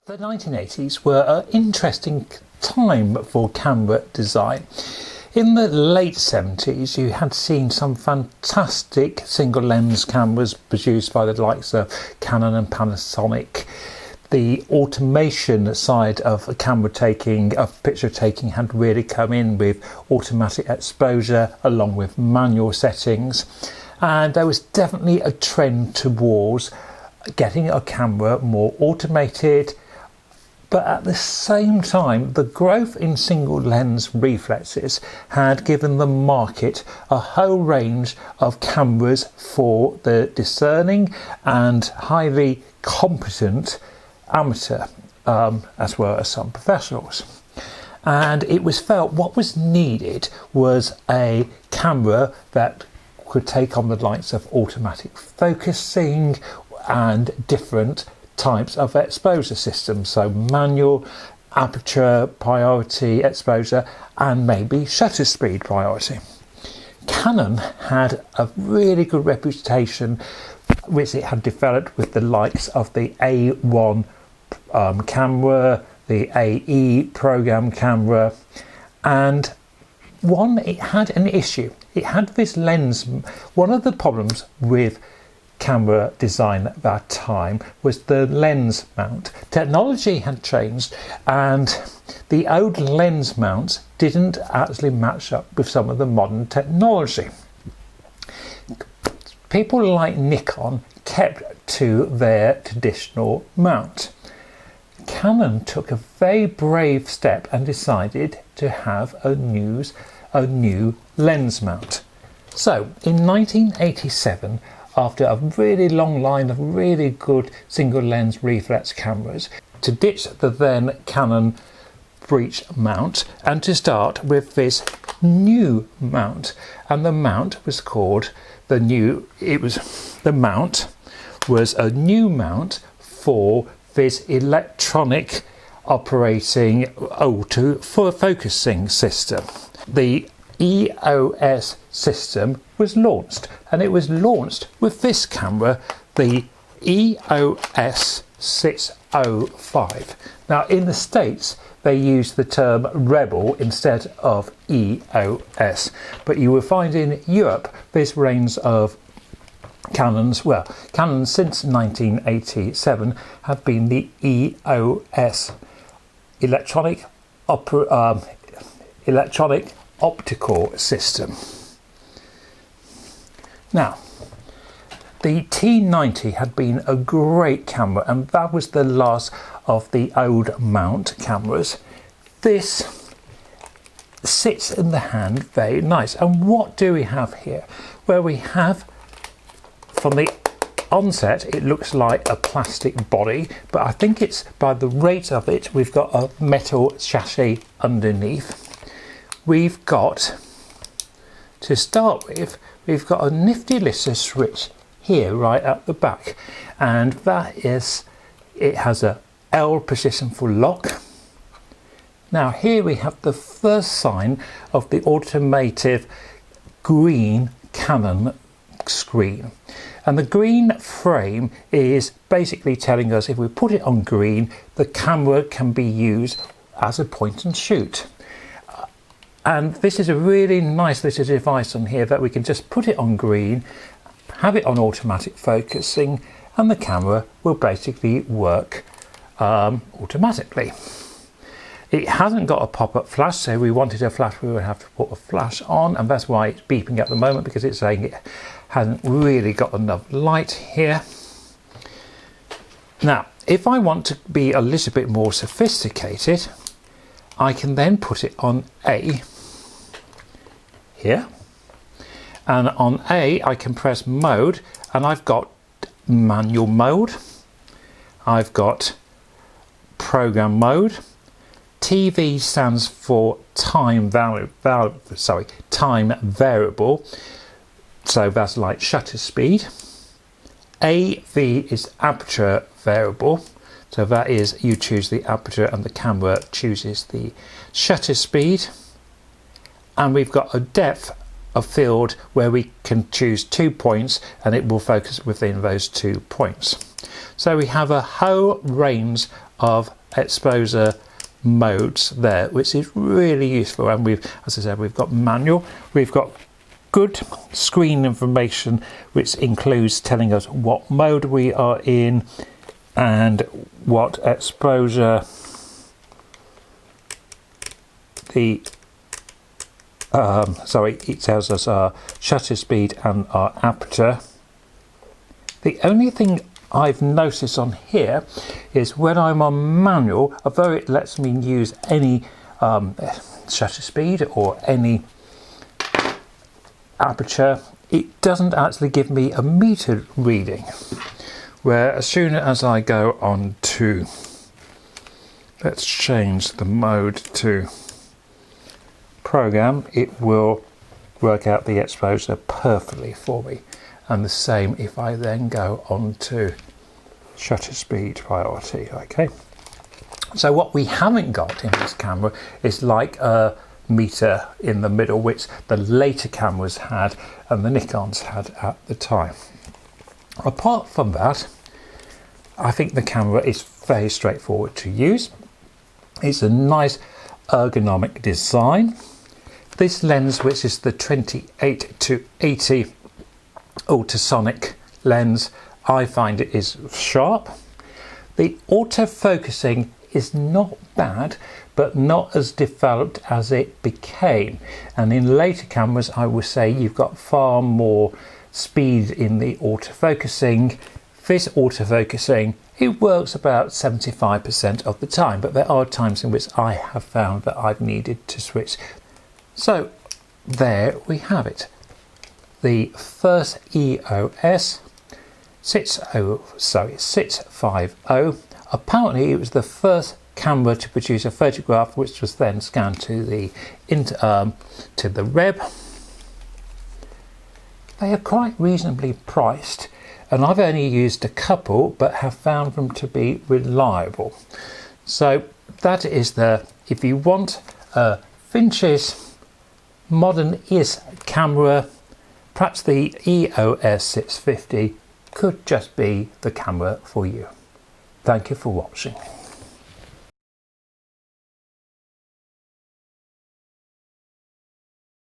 The 1980s were an interesting time for camera design. In the late 70s you had seen some fantastic single lens cameras produced by the likes of Canon and Panasonic. The automation side of camera taking, of picture taking, had really come in with automatic exposure along with manual settings, and there was definitely a trend towards getting a camera more automated. But at the same time, the growth in single lens reflexes had given the market a whole range of cameras for the discerning and highly competent amateur, as well as some professionals. And it was felt what was needed was a camera that could take on the likes of automatic focusing and different types of exposure systems, so manual, aperture priority exposure, and maybe shutter speed priority. Canon had a really good reputation which it had developed with the likes of the A1 camera, the AE program camera, and it had an issue. It had this lens. One of the problems with camera design at that time was the lens mount. Technology had changed and the old lens mounts didn't actually match up with some of the modern technology. People like Nikon kept to their traditional mount. Canon took a very brave step and decided to have a new lens mount. So in 1987, after a really long line of really good single lens reflex cameras, to ditch the then Canon breech mount and to start with this new mount. And the mount was called a new mount for this electronic operating auto-focusing system. The EOS system was launched, and it was launched with this camera, the EOS 605. Now in the States they use the term Rebel instead of EOS, but you will find in Europe this range of Canons since 1987 have been the EOS electronic optical system. Now, the T90 had been a great camera, and that was the last of the old mount cameras. This sits in the hand very nice. And what do we have here? Well, we have, from the onset, it looks like a plastic body, but I think it's by the rate of it, we've got a metal chassis underneath. We've got, to start with, we've got a nifty little switch here right at the back, and that is, it has a L position for lock. Now here we have the first sign of the automotive green Canon screen, and the green frame is basically telling us if we put it on green, the camera can be used as a point and shoot. And this is a really nice little device on here that we can just put it on green, have it on automatic focusing, and the camera will basically work automatically. It hasn't got a pop-up flash, so if we wanted a flash we would have to put a flash on, and that's why it's beeping at the moment, because it's saying it hasn't really got enough light here. Now, if I want to be a little bit more sophisticated, I can then put it on A here, and on A I can press mode, and I've got manual mode, I've got program mode. TV stands for time variable, so that's like shutter speed. AV is aperture variable, so that is, you choose the aperture and the camera chooses the shutter speed. And we've got a depth of field where we can choose 2 points and it will focus within those 2 points. So we have a whole range of exposure modes there, which is really useful. And we've, as I said, we've got manual, we've got good screen information, which includes telling us what mode we are in and what exposure it tells us our shutter speed and our aperture. The only thing I've noticed on here is when I'm on manual, although it lets me use any shutter speed or any aperture, it doesn't actually give me a meter reading, where as soon as I go on to, let's change the mode to program, it will work out the exposure perfectly for me. And the same if I then go on to shutter speed priority. Okay, so what we haven't got in this camera is like a meter in the middle, which the later cameras had and the Nikons had at the time. Apart from that, I think the camera is very straightforward to use. It's a nice ergonomic design. This lens, which is the 28 to 80 ultrasonic lens, I find it is sharp. The autofocusing is not bad, but not as developed as it became. And in later cameras, I would say you've got far more speed in the autofocusing. This autofocusing, it works about 75% of the time, but there are times in which I have found that I've needed to switch. So there we have it. The first EOS 650. Apparently it was the first camera to produce a photograph which was then scanned to the Reb. They are quite reasonably priced, and I've only used a couple but have found them to be reliable. So that is if you want a Finch's modern-ish camera, perhaps the EOS 650 could just be the camera for you. Thank you for watching.